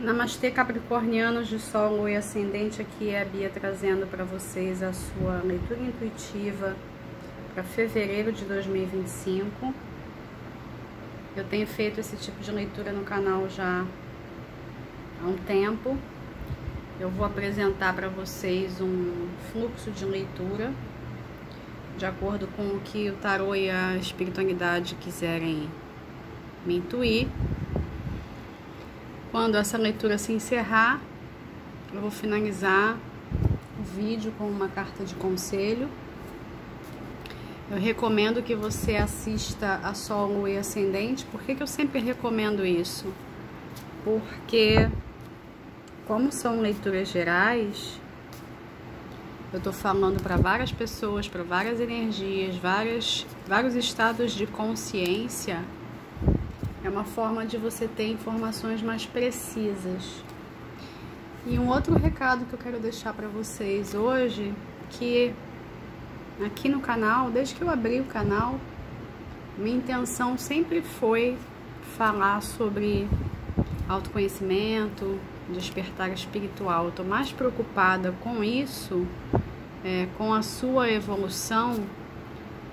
Namastê, capricornianos de Sol, Lua e Ascendente. Aqui é a Bia trazendo para vocês a sua leitura intuitiva para fevereiro de 2025. Eu tenho feito esse tipo de leitura no canal já há um tempo. Eu vou apresentar para vocês um fluxo de leitura de acordo com o que o tarô e a espiritualidade quiserem me intuir. Quando essa leitura se encerrar, eu vou finalizar o vídeo com uma carta de conselho. Eu recomendo que você assista a Sol, Lua e Ascendente. Por que eu sempre recomendo isso? Porque, como são leituras gerais, eu tô falando para várias pessoas, para várias energias, vários estados de consciência. É uma forma de você ter informações mais precisas. E um outro recado que eu quero deixar para vocês hoje, que aqui no canal, desde que eu abri o canal, minha intenção sempre foi falar sobre autoconhecimento, despertar espiritual. Eu tô mais preocupada com isso, com a sua evolução,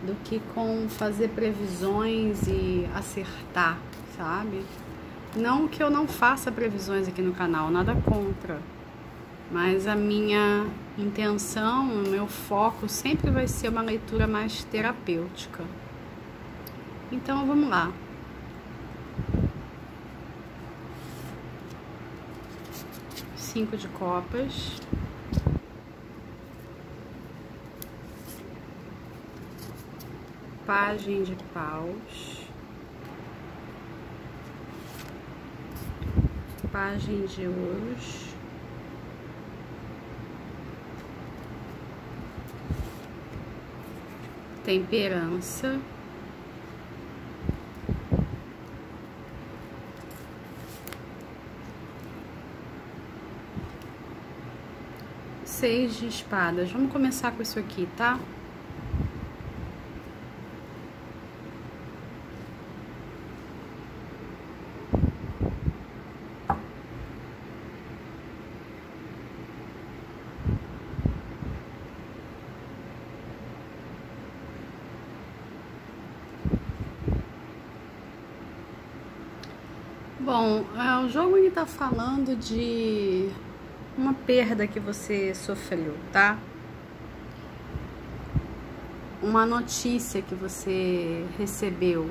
do que com fazer previsões e acertar, sabe? Não que eu não faça previsões aqui no canal, nada contra, mas a minha intenção, o meu foco sempre vai ser uma leitura mais terapêutica. Então vamos lá. Cinco de copas. Pagem de paus, pagem de ouros, temperança, seis de espadas. Vamos começar com isso aqui, tá? Bom, o jogo está falando de uma perda que você sofreu, tá? Uma notícia que você recebeu.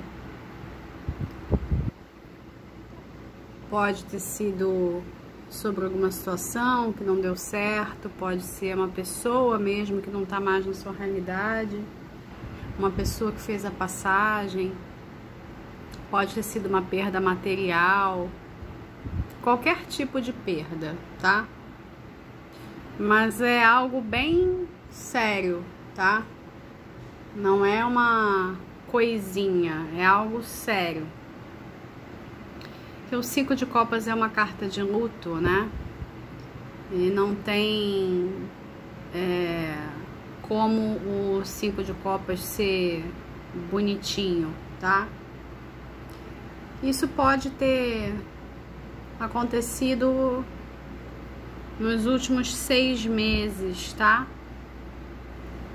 Pode ter sido sobre alguma situação que não deu certo, pode ser uma pessoa mesmo que não está mais na sua realidade, uma pessoa que fez a passagem. Pode ter sido uma perda material, qualquer tipo de perda, tá? Mas é algo bem sério, tá? Não é uma coisinha, é algo sério. Porque o 5 de copas é uma carta de luto, né? E não tem como o 5 de copas ser bonitinho, tá? Isso pode ter acontecido nos últimos 6 meses, tá?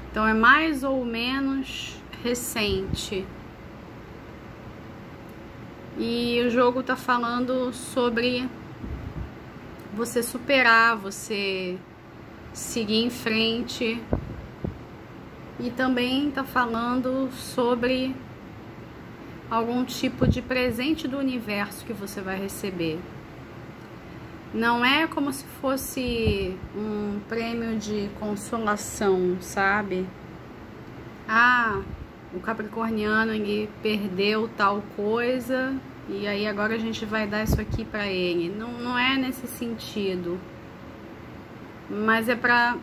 Então é mais ou menos recente. E o jogo tá falando sobre você superar, você seguir em frente. E também tá falando sobre algum tipo de presente do universo que você vai receber. Não é como se fosse um prêmio de consolação, sabe? Ah, o capricorniano, ele perdeu tal coisa e aí agora a gente vai dar isso aqui pra ele. Não é nesse sentido. Mas é pra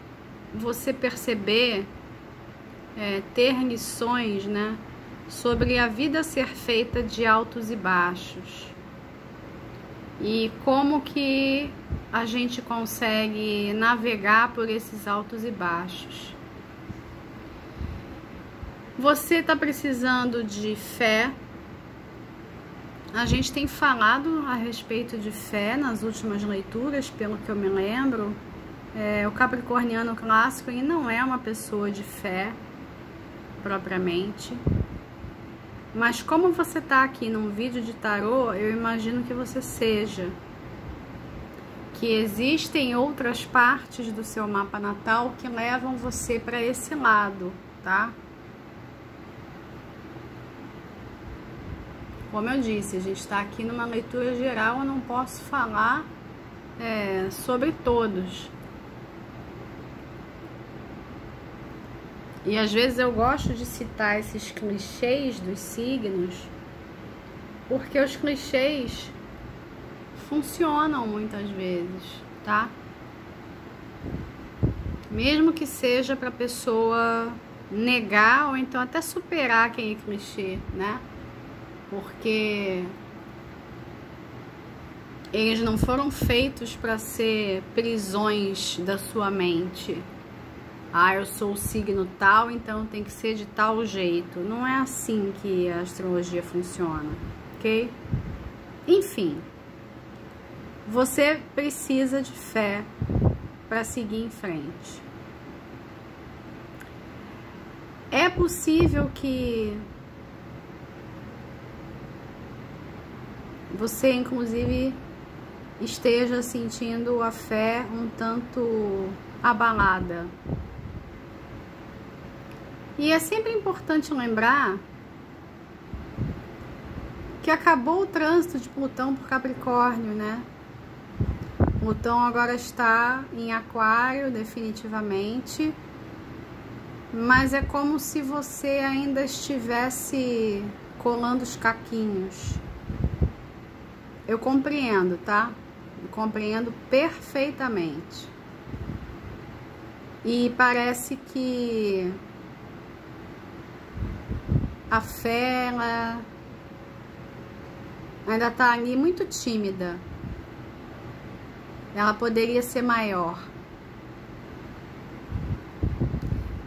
você perceber, ter lições, né? Sobre a vida ser feita de altos e baixos. E como que a gente consegue navegar por esses altos e baixos. Você está precisando de fé, A gente tem falado a respeito de fé nas últimas leituras, pelo que eu me lembro. O capricorniano clássico ele não é uma pessoa de fé propriamente, mas como você está aqui num vídeo de tarô, eu imagino que você seja. Que existem outras partes do seu mapa natal que levam você para esse lado, tá? Como eu disse, a gente está aqui numa leitura geral, eu não posso falar sobre todos. E às vezes eu gosto de citar esses clichês dos signos, porque os clichês funcionam muitas vezes, tá? Mesmo que seja para a pessoa negar ou então até superar quem é clichê, né? Porque eles não foram feitos para ser prisões da sua mente. Ah, eu sou o signo tal, então tem que ser de tal jeito. Não é assim que a astrologia funciona, ok? Enfim, você precisa de fé para seguir em frente. É possível que você, inclusive, esteja sentindo a fé um tanto abalada. E é sempre importante lembrar que acabou o trânsito de Plutão por Capricórnio, né? Plutão agora está em Aquário, definitivamente. Mas é como se você ainda estivesse colando os caquinhos. Eu compreendo, tá? Eu compreendo perfeitamente. E parece que a fé, ela ainda tá ali muito tímida. Ela poderia ser maior.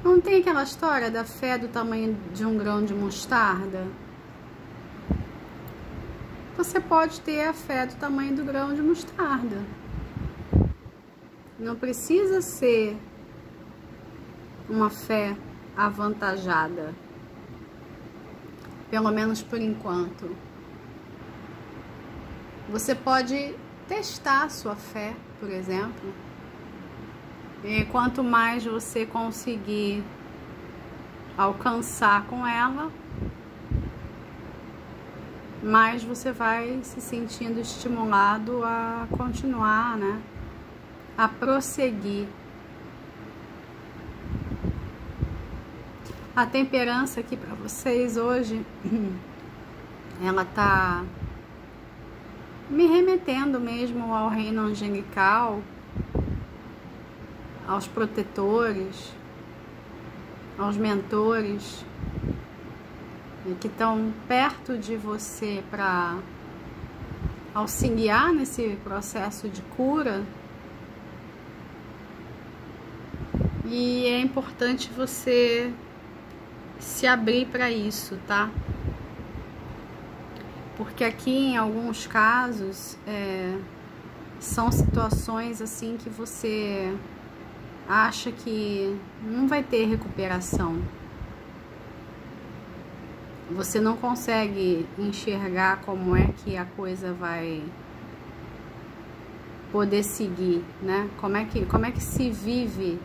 Não tem aquela história da fé do tamanho de um grão de mostarda? Você pode ter a fé do tamanho do grão de mostarda. Não precisa ser uma fé avantajada. Pelo menos por enquanto. Você pode testar a sua fé, por exemplo. E quanto mais você conseguir alcançar com ela, mais você vai se sentindo estimulado a continuar, né? A prosseguir. A temperança aqui para vocês hoje, ela tá me remetendo mesmo ao reino angelical, aos protetores, aos mentores, que estão perto de você para auxiliar nesse processo de cura. E é importante você se abrir para isso, tá? Porque aqui, em alguns casos, são situações assim que você acha que não vai ter recuperação. Você não consegue enxergar como é que a coisa vai poder seguir, né? Como é que se vive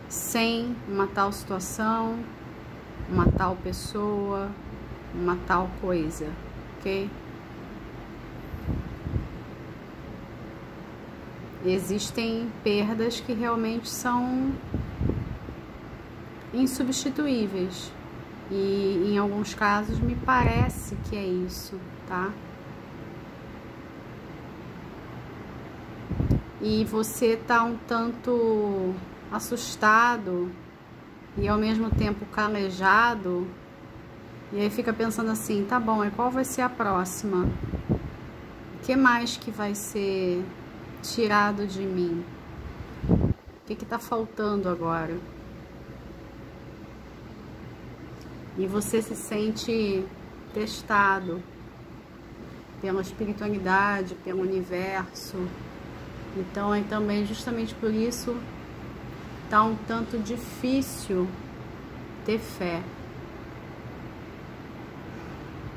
sem uma tal situação, uma tal pessoa, uma tal coisa, ok? Existem perdas que realmente são insubstituíveis. E em alguns casos me parece que é isso, tá? E você tá um tanto assustado e ao mesmo tempo calejado, e aí fica pensando assim, tá bom, e qual vai ser a próxima? O que mais que vai ser tirado de mim? O que tá faltando agora? E você se sente testado, pela espiritualidade, pelo universo. Então é também justamente por isso tá um tanto difícil ter fé.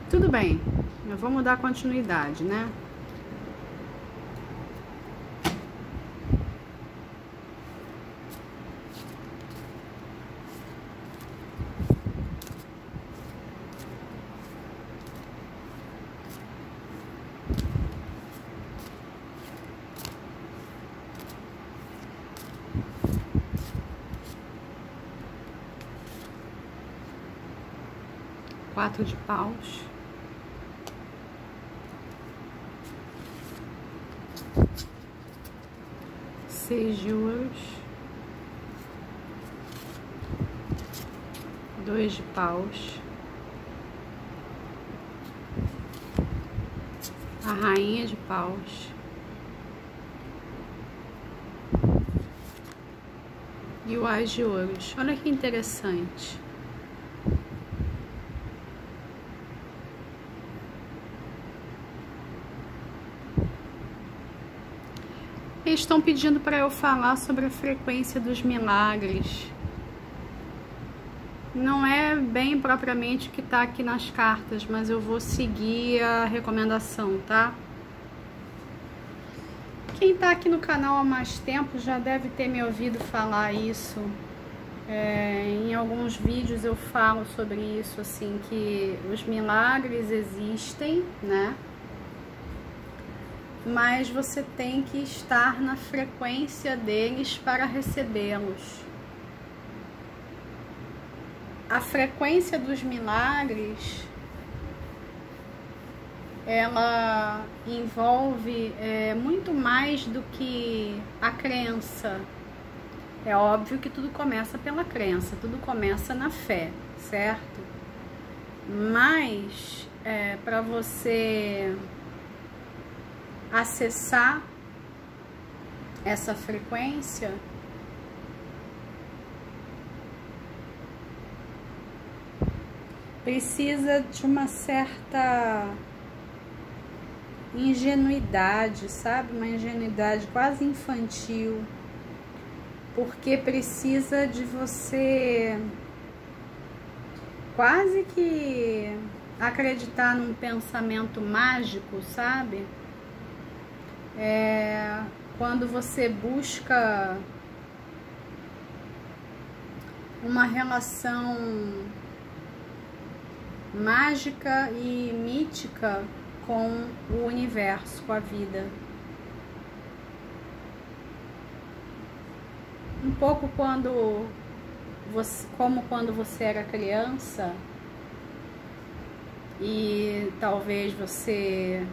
Tudo bem, vamos dar continuidade, né? Quatro de paus. Seis de ouros. Dois de paus. A rainha de paus. E o ás de ouros. Olha que interessante. Eles estão pedindo para eu falar sobre a frequência dos milagres. Não é bem propriamente o que está aqui nas cartas, mas eu vou seguir a recomendação, tá? Quem está aqui no canal há mais tempo já deve ter me ouvido falar isso. Em alguns vídeos eu falo sobre isso, assim, que os milagres existem, né? Mas você tem que estar na frequência deles para recebê-los. A frequência dos milagres, ela envolve muito mais do que a crença. É óbvio que tudo começa pela crença, tudo começa na fé, certo? Mas para você acessar essa frequência, precisa de uma certa ingenuidade, sabe? Uma ingenuidade quase infantil, porque precisa de você quase que acreditar num pensamento mágico, sabe? Quando você busca uma relação mágica e mítica com o universo, com a vida. Um pouco como quando você era criança e talvez você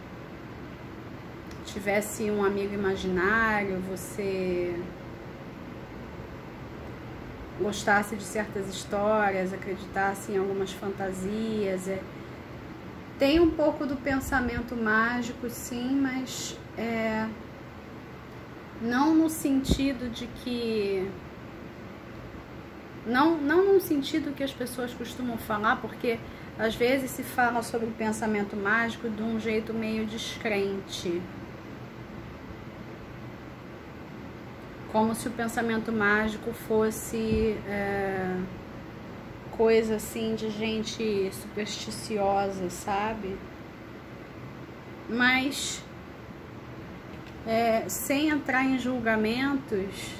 tivesse um amigo imaginário, você gostasse de certas histórias, acreditasse em algumas fantasias. Tem um pouco do pensamento mágico, sim, mas não no sentido de que... Não no sentido que as pessoas costumam falar, porque às vezes se fala sobre o pensamento mágico de um jeito meio descrente. Como se o pensamento mágico fosse coisa assim de gente supersticiosa, sabe? Mas sem entrar em julgamentos,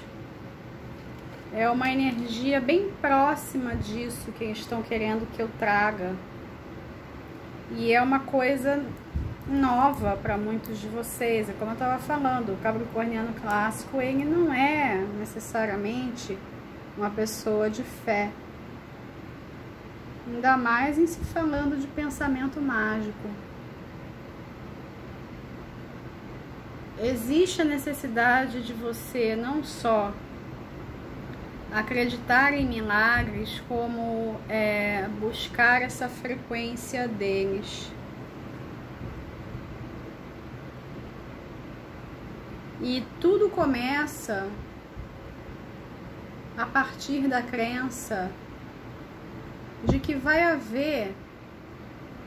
é uma energia bem próxima disso que eles estão querendo que eu traga. E é uma coisa nova para muitos de vocês. É como eu estava falando, o capricorniano clássico, ele não é necessariamente uma pessoa de fé, ainda mais em se falando de pensamento mágico. Existe a necessidade de você não só acreditar em milagres, como buscar essa frequência deles. E tudo começa a partir da crença de que vai haver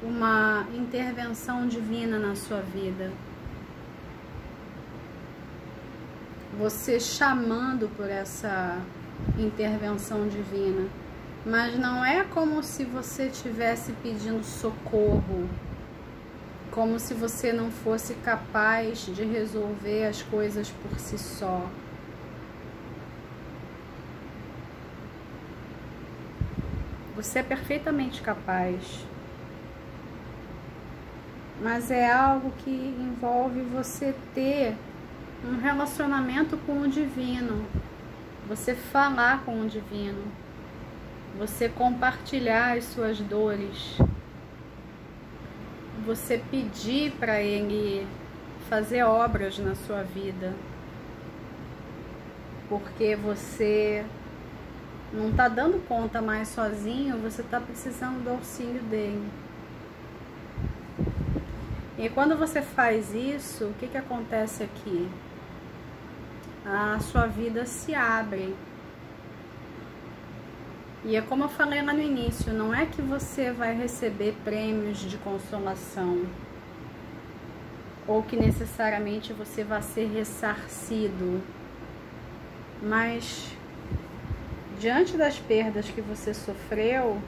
uma intervenção divina na sua vida. Você chamando por essa intervenção divina. Mas não é como se você estivesse pedindo socorro, como se você não fosse capaz de resolver as coisas por si só. Você é perfeitamente capaz. Mas é algo que envolve você ter um relacionamento com o divino. Você falar com o divino. Você compartilhar as suas dores. Você pedir para ele fazer obras na sua vida. Porque você não está dando conta mais sozinho, você está precisando do auxílio dele. E quando você faz isso, o que acontece aqui? A sua vida se abre. E é como eu falei lá no início, não é que você vai receber prêmios de consolação, ou que necessariamente você vai ser ressarcido, mas diante das perdas que você sofreu,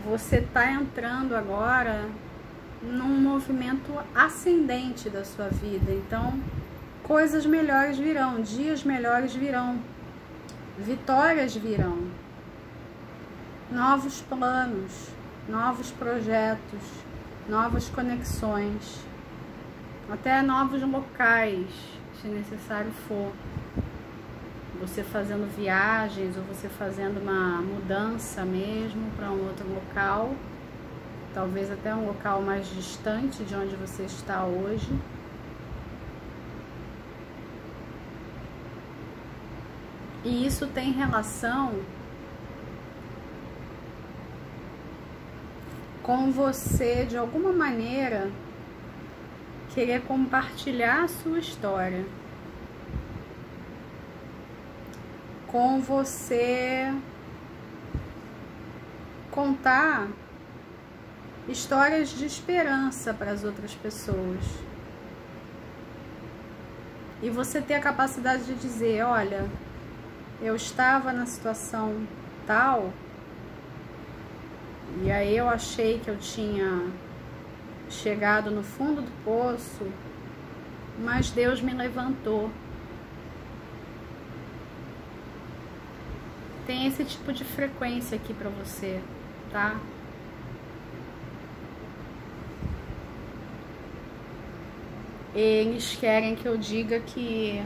você está entrando agora num movimento ascendente da sua vida. Então, coisas melhores virão, dias melhores virão, vitórias virão, novos planos, novos projetos, novas conexões, até novos locais, se necessário for. Você fazendo viagens ou você fazendo uma mudança mesmo para um outro local, talvez até um local mais distante de onde você está hoje. E isso tem relação com você, de alguma maneira, querer compartilhar a sua história. Com você contar histórias de esperança para as outras pessoas. E você ter a capacidade de dizer, olha, eu estava na situação tal, e aí eu achei que eu tinha chegado no fundo do poço, mas Deus me levantou. Tem esse tipo de frequência aqui para você, tá? Eles querem que eu diga que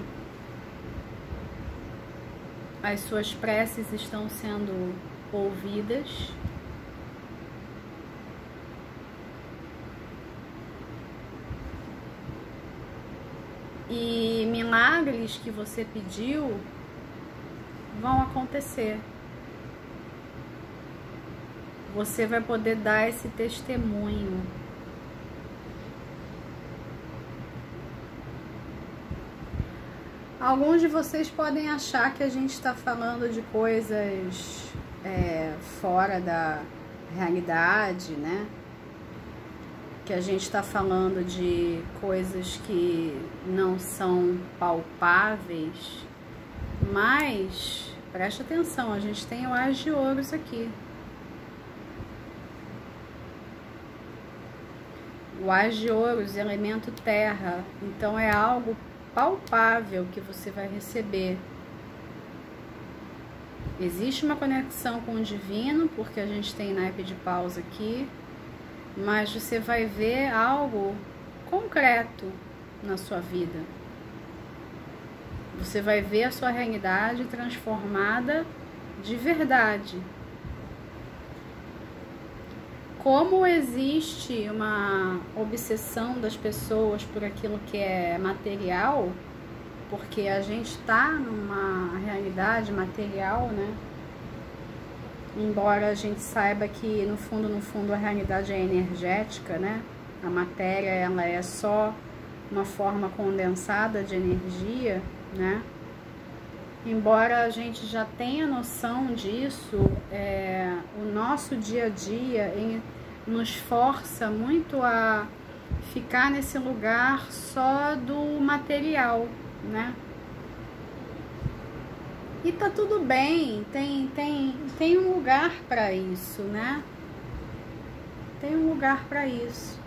as suas preces estão sendo ouvidas. E milagres que você pediu vão acontecer. Você vai poder dar esse testemunho. Alguns de vocês podem achar que a gente está falando de coisas fora da realidade, né? Que a gente está falando de coisas que não são palpáveis, mas preste atenção, a gente tem o As de Ouros aqui. O As de Ouros, elemento terra, então é algo palpável que você vai receber. Existe uma conexão com o divino, porque a gente tem naipe de paus aqui, mas você vai ver algo concreto na sua vida. Você vai ver a sua realidade transformada de verdade. Como existe uma obsessão das pessoas por aquilo que é material, porque a gente está numa realidade material, né? Embora a gente saiba que no fundo a realidade é energética, né? A matéria, ela é só uma forma condensada de energia, né? embora a gente já tenha noção disso, o nosso dia a dia nos força muito a ficar nesse lugar só do material, né? E tá tudo bem, tem um lugar para isso, né? Tem um lugar para isso.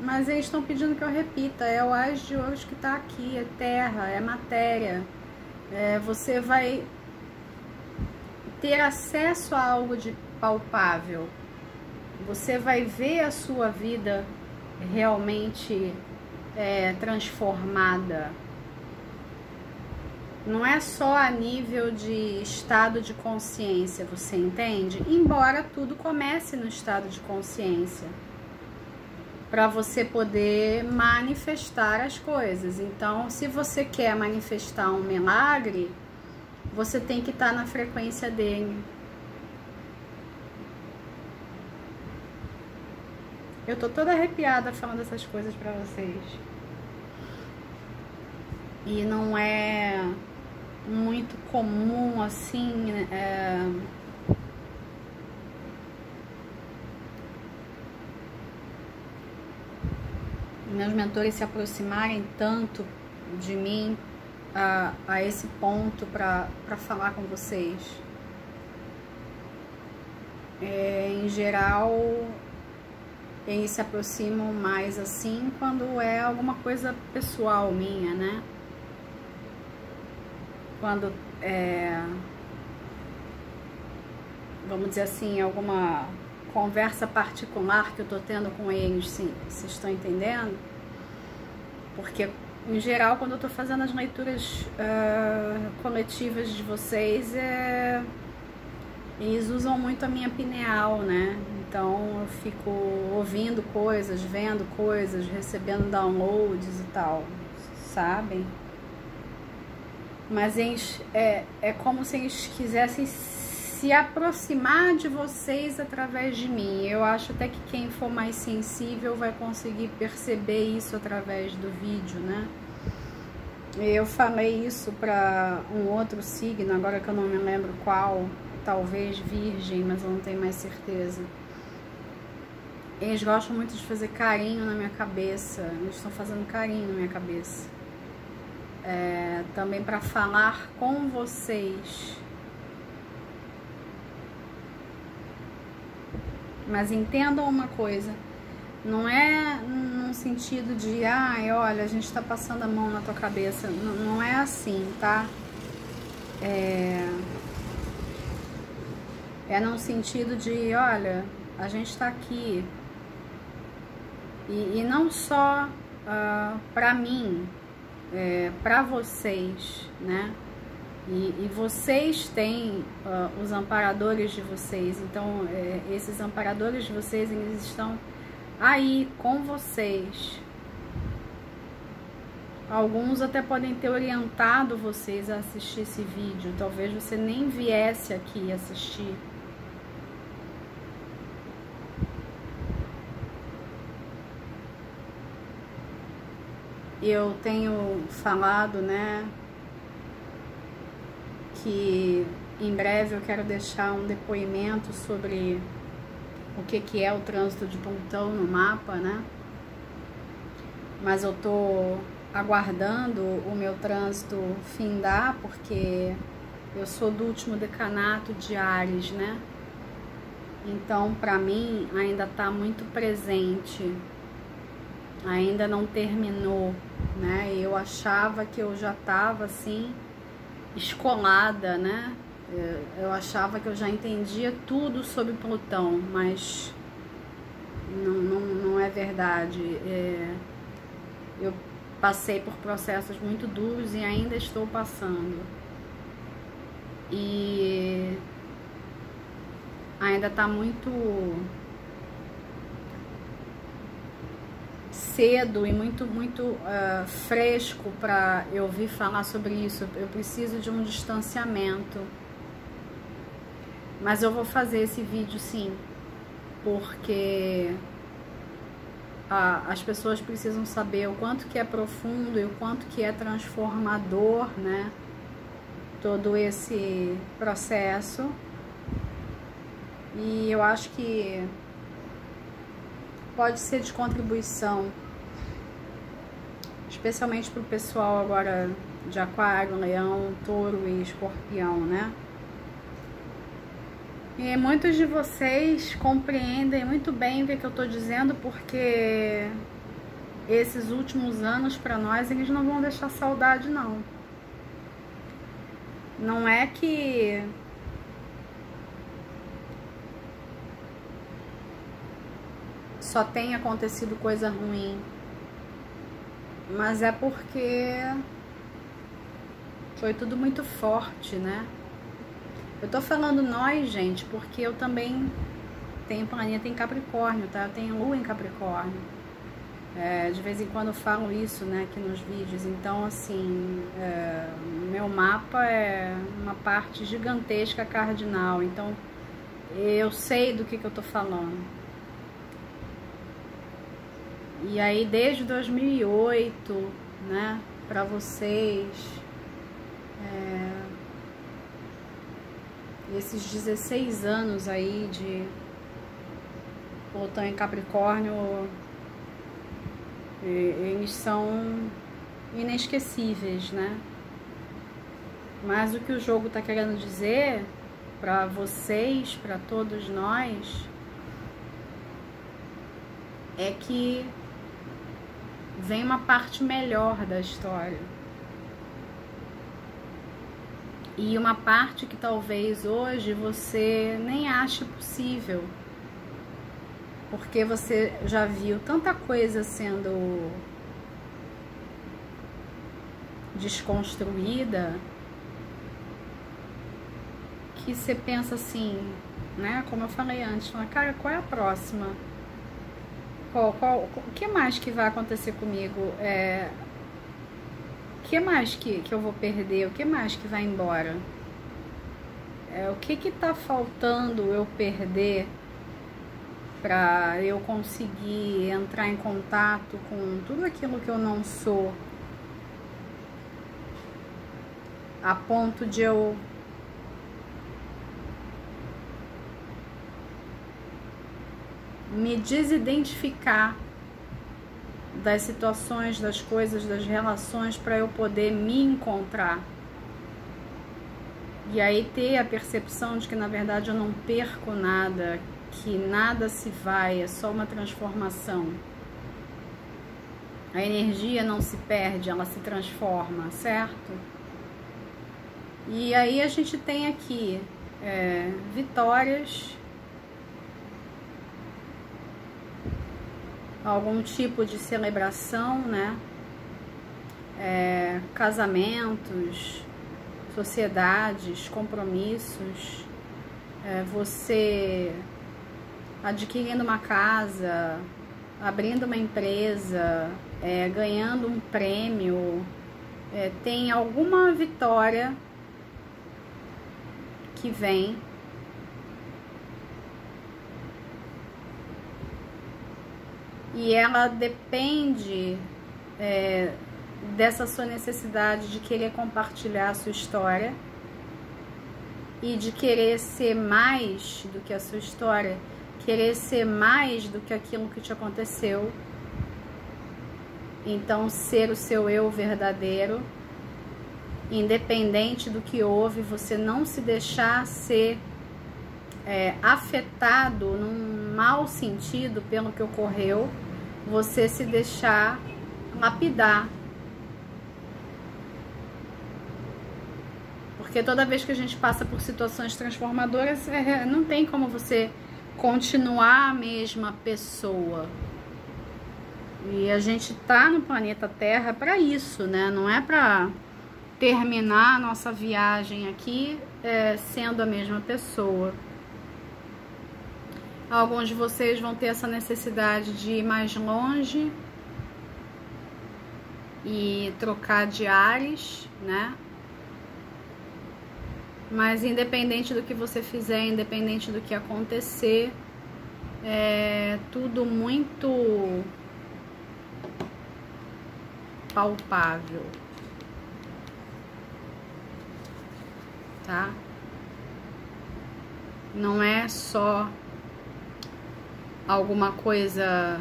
Mas eles estão pedindo que eu repita, é o Ás de Ouros que está aqui, é terra, é matéria. Você vai ter acesso a algo de palpável. Você vai ver a sua vida realmente transformada. Não é só a nível de estado de consciência, você entende? Embora tudo comece no estado de consciência, para você poder manifestar as coisas. Então, se você quer manifestar um milagre, você tem que estar na frequência dele. Eu tô toda arrepiada falando essas coisas para vocês. E não é muito comum assim, meus mentores se aproximarem tanto de mim a esse ponto para falar com vocês. Em geral, eles se aproximam mais assim quando é alguma coisa pessoal minha, né? Quando vamos dizer assim, alguma conversa particular que eu tô tendo com eles, sim, vocês estão entendendo? Porque, em geral, quando eu tô fazendo as leituras coletivas de vocês, eles usam muito a minha pineal, né? Então eu fico ouvindo coisas, vendo coisas, recebendo downloads e tal, sabem? Mas eles, é como se eles quisessem se aproximar de vocês através de mim. Eu acho até que quem for mais sensível vai conseguir perceber isso através do vídeo, né? Eu falei isso para um outro signo, agora que eu não me lembro qual, talvez Virgem, mas eu não tenho mais certeza. Eles gostam muito de fazer carinho na minha cabeça, eles estão fazendo carinho na minha cabeça. Também para falar com vocês. Mas entendam uma coisa, não é num sentido de, olha, a gente tá passando a mão na tua cabeça, não é assim, tá? É num sentido de, olha, a gente tá aqui, e não só pra mim, pra vocês, né? E vocês têm os amparadores de vocês. Então, esses amparadores de vocês, eles estão aí com vocês. Alguns até podem ter orientado vocês a assistir esse vídeo. Talvez você nem viesse aqui assistir. Eu tenho falado, né, que em breve eu quero deixar um depoimento sobre o que é o trânsito de Plutão no mapa, né? Mas eu tô aguardando o meu trânsito findar, porque eu sou do último decanato de Áries, né? Então, para mim, ainda tá muito presente, ainda não terminou, né? Eu achava que eu já tava assim escolada, né? Eu achava que eu já entendia tudo sobre Plutão, mas não é verdade. Eu passei por processos muito duros e ainda estou passando. E ainda está muito cedo e muito fresco para eu ouvir falar sobre isso. Eu preciso de um distanciamento. Mas eu vou fazer esse vídeo sim, porque as pessoas precisam saber o quanto que é profundo e o quanto que é transformador, né? Todo esse processo. E eu acho que pode ser de contribuição, especialmente para o pessoal agora de Aquário, Leão, Touro e Escorpião, né? E muitos de vocês compreendem muito bem o que eu tô dizendo, porque esses últimos anos para nós, eles não vão deixar saudade, não. Não é que só tem acontecido coisa ruim, mas é porque foi tudo muito forte, né? Eu tô falando nós, gente, porque eu também tenho planeta em Capricórnio, tá? Eu tenho Lua em Capricórnio. De vez em quando eu falo isso, né, aqui nos vídeos. Então, assim, meu mapa é uma parte gigantesca cardinal. Então, eu sei do que eu tô falando. E aí, desde 2008, né, pra vocês... esses 16 anos aí de Plutão em Capricórnio, eles são inesquecíveis, né? Mas o que o jogo tá querendo dizer para vocês, para todos nós, é que vem uma parte melhor da história. E uma parte que talvez hoje você nem ache possível. Porque você já viu tanta coisa sendo desconstruída que você pensa assim, né? Como eu falei antes, fala, cara, qual é a próxima? O que mais que vai acontecer comigo? O que mais que eu vou perder? O que mais que vai embora? O que tá faltando eu perder para eu conseguir entrar em contato com tudo aquilo que eu não sou, a ponto de eu me desidentificar das situações, das coisas, das relações, para eu poder me encontrar. E aí ter a percepção de que na verdade eu não perco nada, que nada se vai, é só uma transformação. A energia não se perde, ela se transforma, certo? E aí a gente tem aqui vitórias, algum tipo de celebração, né? Casamentos, sociedades, compromissos, você adquirindo uma casa, abrindo uma empresa, ganhando um prêmio, tem alguma vitória que vem. E ela depende dessa sua necessidade de querer compartilhar a sua história e de querer ser mais do que a sua história, querer ser mais do que aquilo que te aconteceu. Então, ser o seu eu verdadeiro, independente do que houve, você não se deixar ser afetado num mau sentido pelo que ocorreu, você se deixar lapidar. Porque toda vez que a gente passa por situações transformadoras, não tem como você continuar a mesma pessoa. E a gente tá no planeta Terra para isso, né? Não é para terminar a nossa viagem aqui sendo a mesma pessoa. Alguns de vocês vão ter essa necessidade de ir mais longe e trocar de ares, né? Mas independente do que você fizer, independente do que acontecer, é tudo muito palpável, tá? Não é só alguma coisa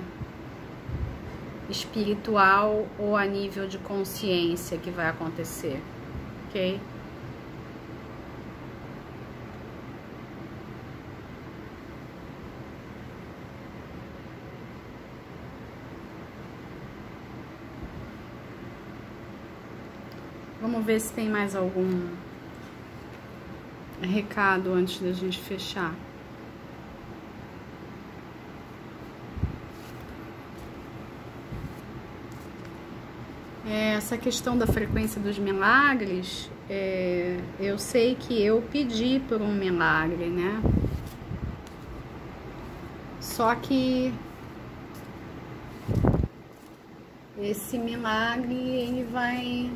espiritual ou a nível de consciência que vai acontecer, ok? Vamos ver se tem mais algum recado antes da gente fechar. Essa questão da frequência dos milagres, eu sei que eu pedi por um milagre, né? Só que esse milagre, ele vai,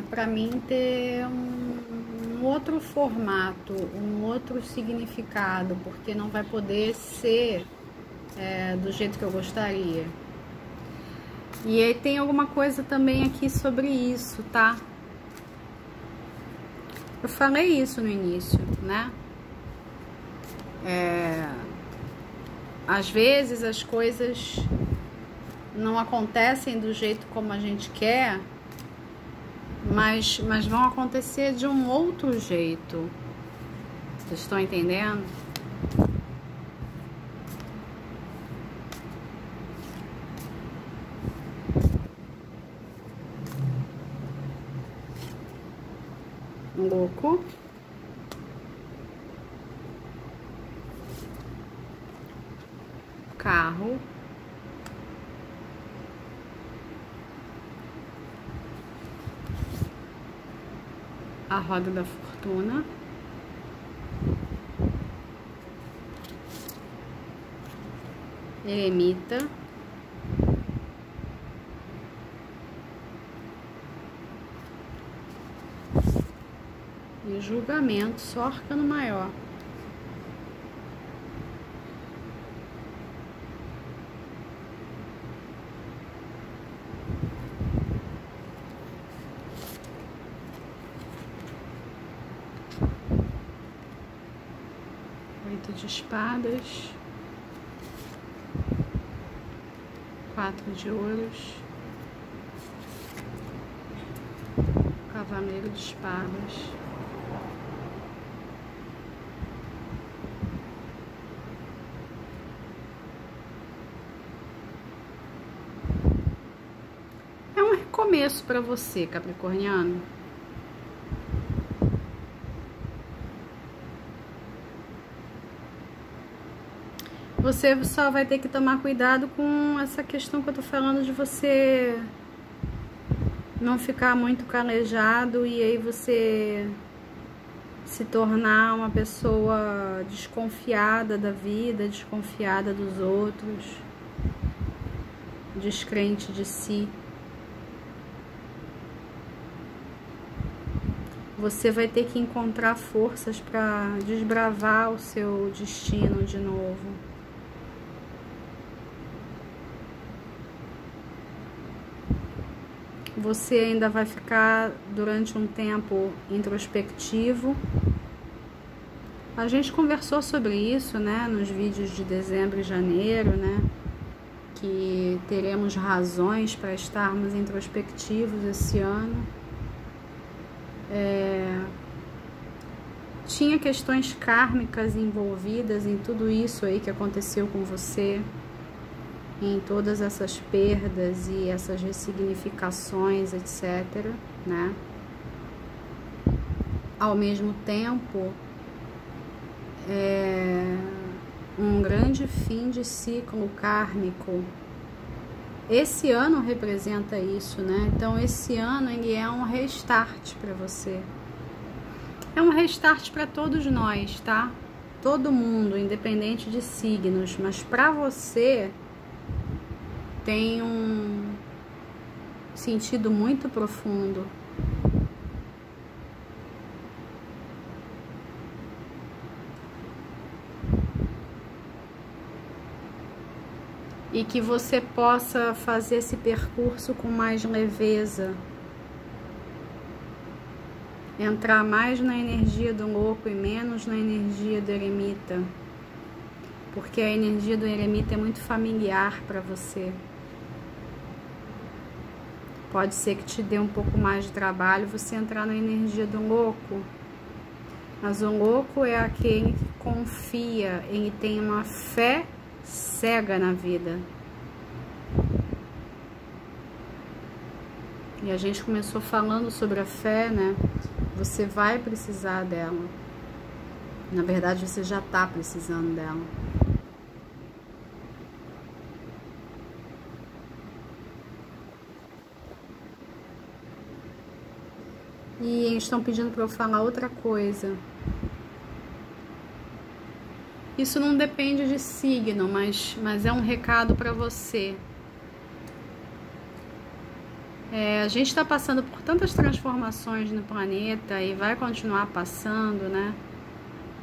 para mim, ter um outro formato, um outro significado, porque não vai poder ser do jeito que eu gostaria. E aí tem alguma coisa também aqui sobre isso, tá? Eu falei isso no início, né? Às vezes as coisas não acontecem do jeito como a gente quer, mas vão acontecer de um outro jeito. Vocês estão entendendo? Louco. Carro. A roda da fortuna. Eremita. E o julgamento, só arcano maior. Oito de espadas. 4 de ouros. Cavaleiro de espadas. É um recomeço para você, capricorniano. Você só vai ter que tomar cuidado com essa questão que eu tô falando de você não ficar muito calejado e aí você se tornar uma pessoa desconfiada da vida, desconfiada dos outros, descrente de si. Você vai ter que encontrar forças para desbravar o seu destino de novo. Você ainda vai ficar durante um tempo introspectivo. A gente conversou sobre isso, né, nos vídeos de dezembro e janeiro, né, que teremos razões para estarmos introspectivos esse ano. Tinha questões kármicas envolvidas em tudo isso aí que aconteceu com você, em todas essas perdas e essas ressignificações, etc, né? Ao mesmo tempo, um grande fim de ciclo kármico. Esse ano representa isso, né? Então esse ano ele é um restart para você. É um restart para todos nós, tá? Todo mundo, independente de signos, mas para você tem um sentido muito profundo. e que você possa fazer esse percurso com mais leveza, entrar mais na energia do louco e menos na energia do eremita, porque a energia do eremita é muito familiar para você. Pode ser que te dê um pouco mais de trabalho você entrar na energia do louco, mas o louco é aquele que confia, ele tem uma fé cega na vida. E a gente começou falando sobre a fé, né? Você vai precisar dela. Na verdade, você já está precisando dela. E eles estão pedindo para eu falar outra coisa. Isso não depende de signo, mas é um recado para você. A gente está passando por tantas transformações no planeta e vai continuar passando, né?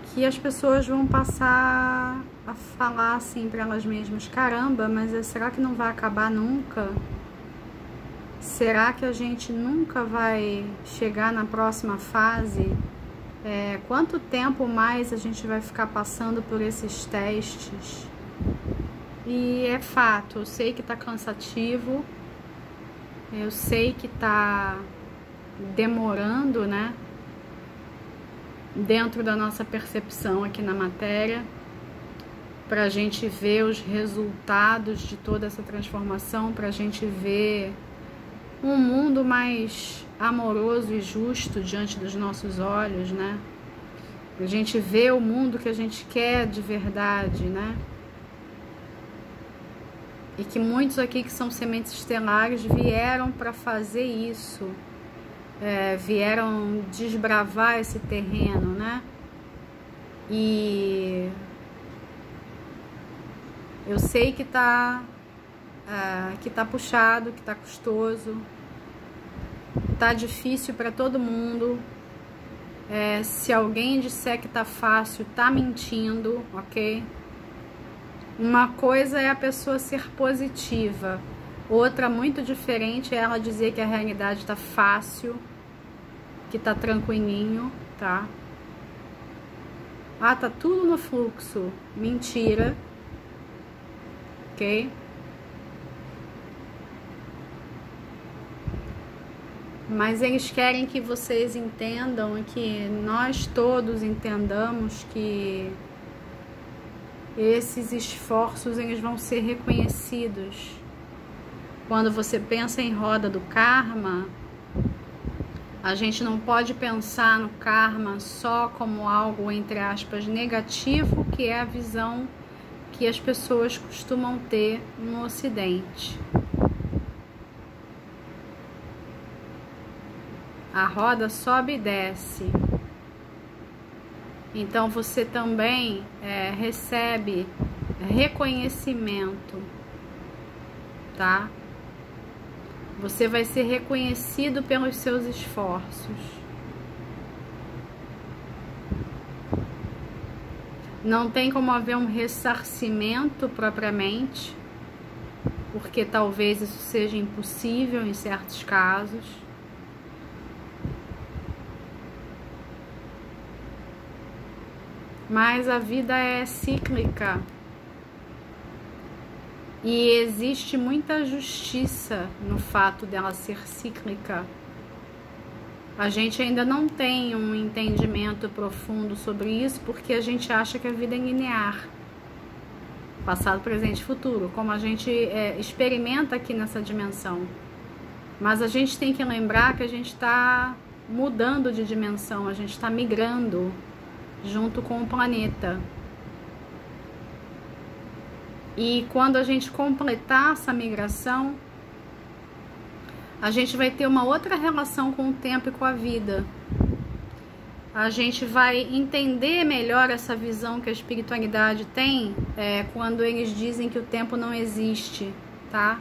Que as pessoas vão passar a falar assim para elas mesmas: caramba, mas será que não vai acabar nunca? Será que a gente nunca vai chegar na próxima fase? Quanto tempo mais a gente vai ficar passando por esses testes? E é fato, eu sei que tá cansativo, eu sei que tá demorando, né? Dentro da nossa percepção aqui na matéria, pra gente ver os resultados de toda essa transformação, pra gente ver um mundo mais amoroso e justo diante dos nossos olhos, né? A gente vê o mundo que a gente quer de verdade, né? E que muitos aqui que são sementes estelares vieram para fazer isso, vieram desbravar esse terreno, né? E eu sei que tá puxado, que tá custoso, tá difícil para todo mundo. Se alguém disser que tá fácil, tá mentindo, ok? Uma coisa é a pessoa ser positiva, outra muito diferente é ela dizer que a realidade tá fácil, que tá tranquilinho, tá? Ah, tá tudo no fluxo. Mentira, ok? Mas eles querem que vocês entendam, que nós todos entendamos que esses esforços eles vão ser reconhecidos. Quando você pensa em roda do karma, a gente não pode pensar no karma só como algo, entre aspas, negativo, que é a visão que as pessoas costumam ter no Ocidente. A roda sobe e desce. Então você também recebe reconhecimento, tá? Você vai ser reconhecido pelos seus esforços. Não tem como haver um ressarcimento propriamente, porque talvez isso seja impossível em certos casos. Mas a vida é cíclica e existe muita justiça no fato dela ser cíclica. A gente ainda não tem um entendimento profundo sobre isso porque a gente acha que a vida é linear, passado, presente e futuro, como a gente experimenta aqui nessa dimensão. Mas a gente tem que lembrar que a gente está mudando de dimensão, a gente está migrando junto com o planeta. E quando a gente completar essa migração, a gente vai ter uma outra relação com o tempo e com a vida. A gente vai entender melhor essa visão que a espiritualidade tem quando eles dizem que o tempo não existe, tá?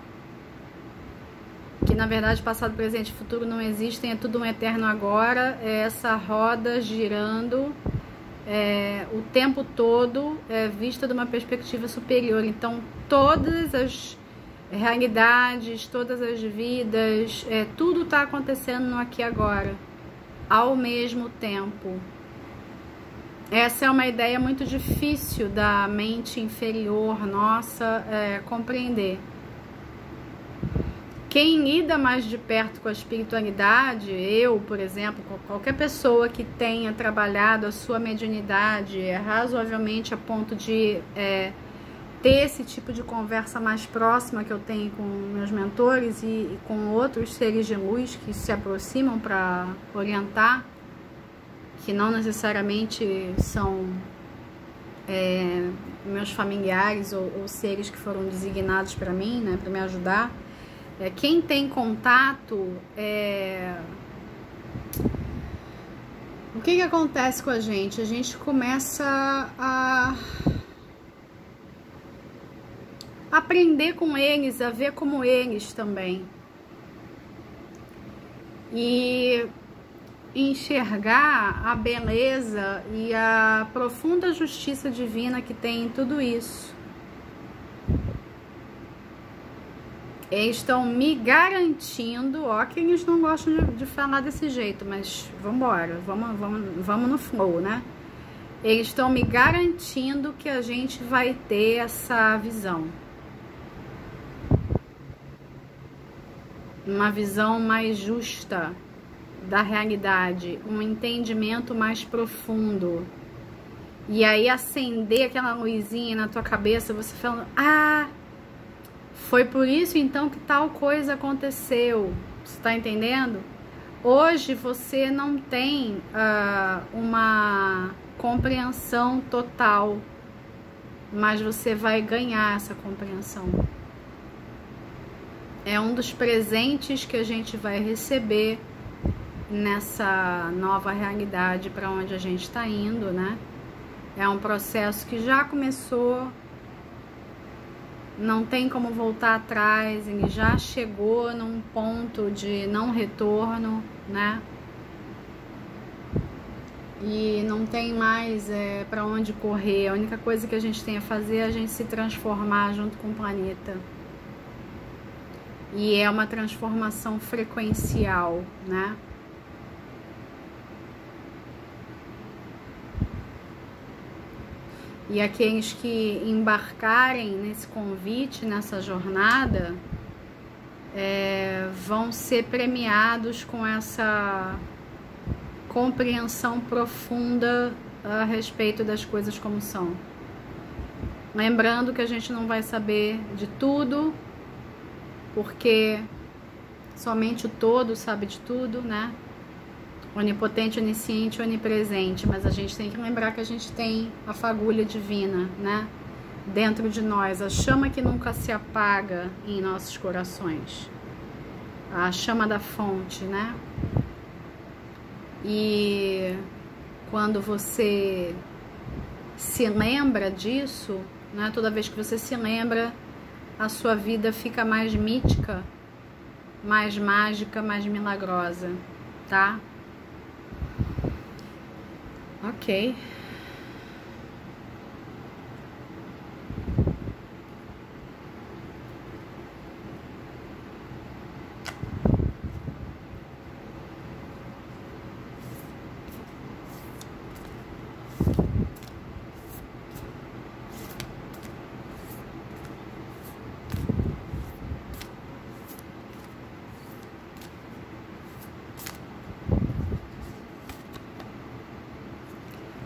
Que na verdade passado, presente e futuro não existem, é tudo um eterno agora, é essa roda girando o tempo todo vista de uma perspectiva superior. Então, todas as realidades, todas as vidas, tudo está acontecendo no aqui e agora, ao mesmo tempo. Essa é uma ideia muito difícil da mente inferior nossa compreender. Quem lida mais de perto com a espiritualidade, eu, por exemplo, qualquer pessoa que tenha trabalhado a sua mediunidade razoavelmente a ponto de ter esse tipo de conversa mais próxima que eu tenho com meus mentores e com outros seres de luz que se aproximam para orientar, que não necessariamente são meus familiares ou seres que foram designados para mim, né, para me ajudar. Quem tem contato, o que acontece com a gente? A gente começa a aprender com eles, a ver como eles também. E enxergar a beleza e a profunda justiça divina que tem em tudo isso. Eles estão me garantindo, ó, que eles não gostam de falar desse jeito, mas vambora, vamos no flow, né? Eles estão me garantindo que a gente vai ter essa visão. Uma visão mais justa da realidade, um entendimento mais profundo. E aí acender aquela luzinha na tua cabeça, você falando, foi por isso então que tal coisa aconteceu. Você tá entendendo? Hoje você não tem uma compreensão total, mas você vai ganhar essa compreensão. É um dos presentes que a gente vai receber nessa nova realidade para onde a gente está indo, né? É um processo que já começou, não tem como voltar atrás, ele já chegou num ponto de não retorno, né? E não tem mais para onde correr. A única coisa que a gente tem a fazer é a gente se transformar junto com o planeta. E é uma transformação frequencial, né? E aqueles que embarcarem nesse convite, nessa jornada, vão ser premiados com essa compreensão profunda a respeito das coisas como são. Lembrando que a gente não vai saber de tudo, porque somente o todo sabe de tudo, né? Onipotente, onisciente, onipresente, mas a gente tem que lembrar que a gente tem a fagulha divina, né? Dentro de nós, a chama que nunca se apaga em nossos corações, a chama da fonte, né? E quando você se lembra disso, né? Toda vez que você se lembra, a sua vida fica mais mítica, mais mágica, mais milagrosa, tá? Ok.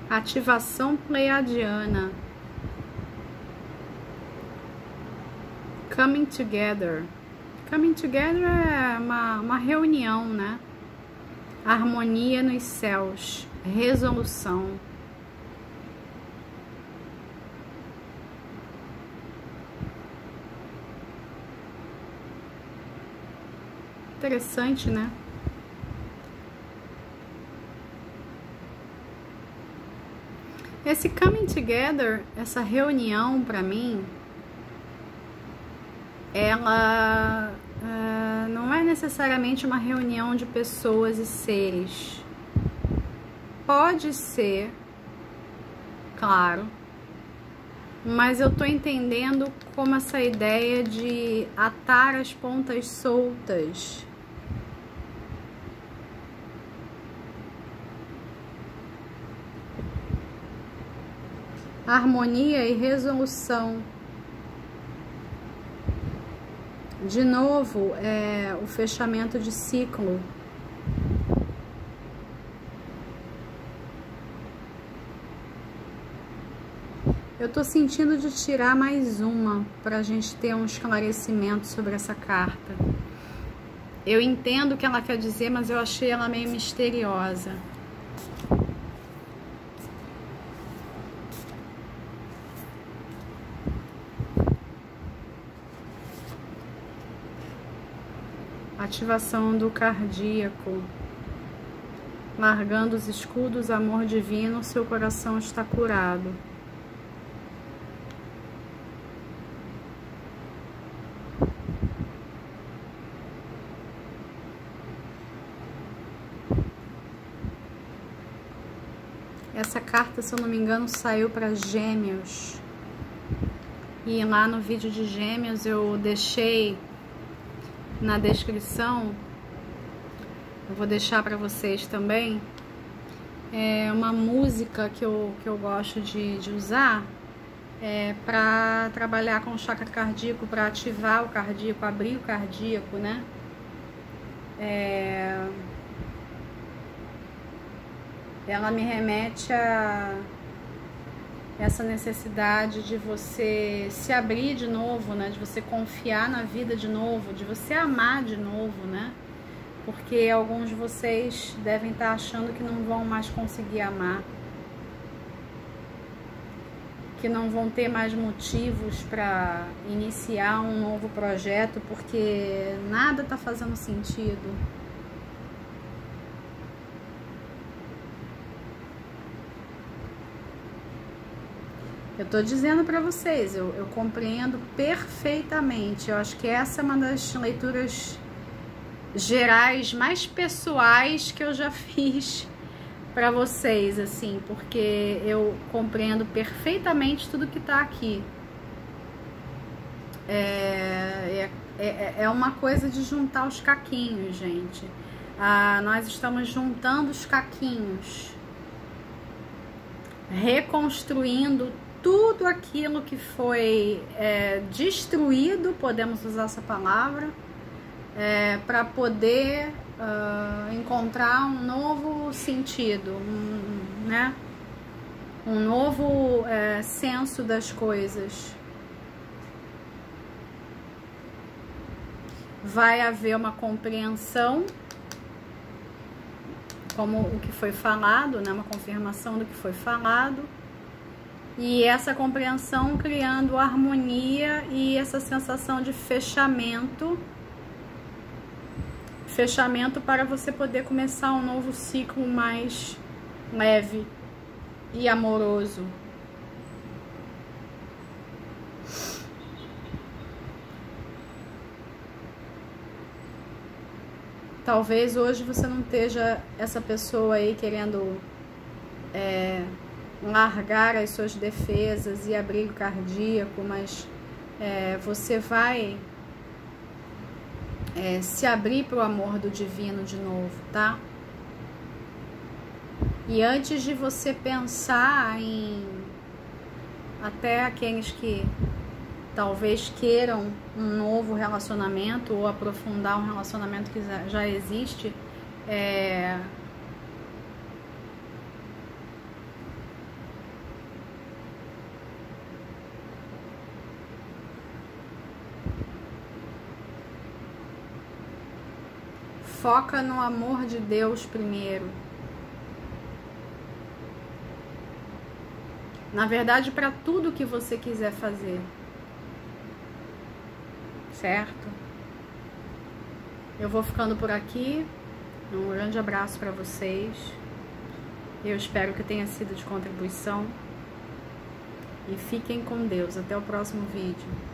Ativação pleiadiana. Coming together. Coming together é uma reunião, né? Harmonia nos céus. Resolução. Interessante, né? Esse coming together, essa reunião para mim, ela não é necessariamente uma reunião de pessoas e seres. Pode ser claro. Mas eu tô entendendo como essa ideia de atar as pontas soltas. Harmonia e resolução. De novo, o fechamento de ciclo. Eu tô sentindo de tirar mais uma pra gente ter um esclarecimento sobre essa carta. Eu entendo o que ela quer dizer, mas eu achei ela meio misteriosa. Ativação do cardíaco. Largando os escudos, amor divino, seu coração está curado. Essa carta, se eu não me engano, saiu para Gêmeos. E lá no vídeo de Gêmeos eu deixei na descrição, eu vou deixar para vocês também, uma música que eu gosto de usar para trabalhar com o chakra cardíaco, para ativar o cardíaco, abrir o cardíaco, né? Ela me remete a essa necessidade de você se abrir de novo, né? De você confiar na vida de novo, de você amar de novo, né? Porque alguns de vocês devem estar achando que não vão mais conseguir amar, que não vão ter mais motivos para iniciar um novo projeto, porque nada está fazendo sentido. Eu tô dizendo para vocês, eu compreendo perfeitamente. Eu acho que essa é uma das leituras gerais mais pessoais que eu já fiz para vocês, assim, porque eu compreendo perfeitamente tudo que tá aqui. É uma coisa de juntar os caquinhos, gente. Nós estamos juntando os caquinhos, reconstruindo tudo aquilo que foi destruído, podemos usar essa palavra, para poder encontrar um novo sentido, né? Um novo senso das coisas. Vai haver uma compreensão, como o que foi falado, né? Uma confirmação do que foi falado. E essa compreensão criando harmonia e essa sensação de fechamento. Fechamento para você poder começar um novo ciclo mais leve e amoroso. Talvez hoje você não esteja essa pessoa aí querendo largar as suas defesas e abrir o cardíaco, mas você vai se abrir para o amor do divino de novo, tá? E antes de você pensar em até aqueles que talvez queiram um novo relacionamento ou aprofundar um relacionamento que já existe, foca no amor de Deus primeiro. Na verdade, para tudo que você quiser fazer. Certo? Eu vou ficando por aqui. Um grande abraço para vocês. Eu espero que tenha sido de contribuição. E fiquem com Deus. Até o próximo vídeo.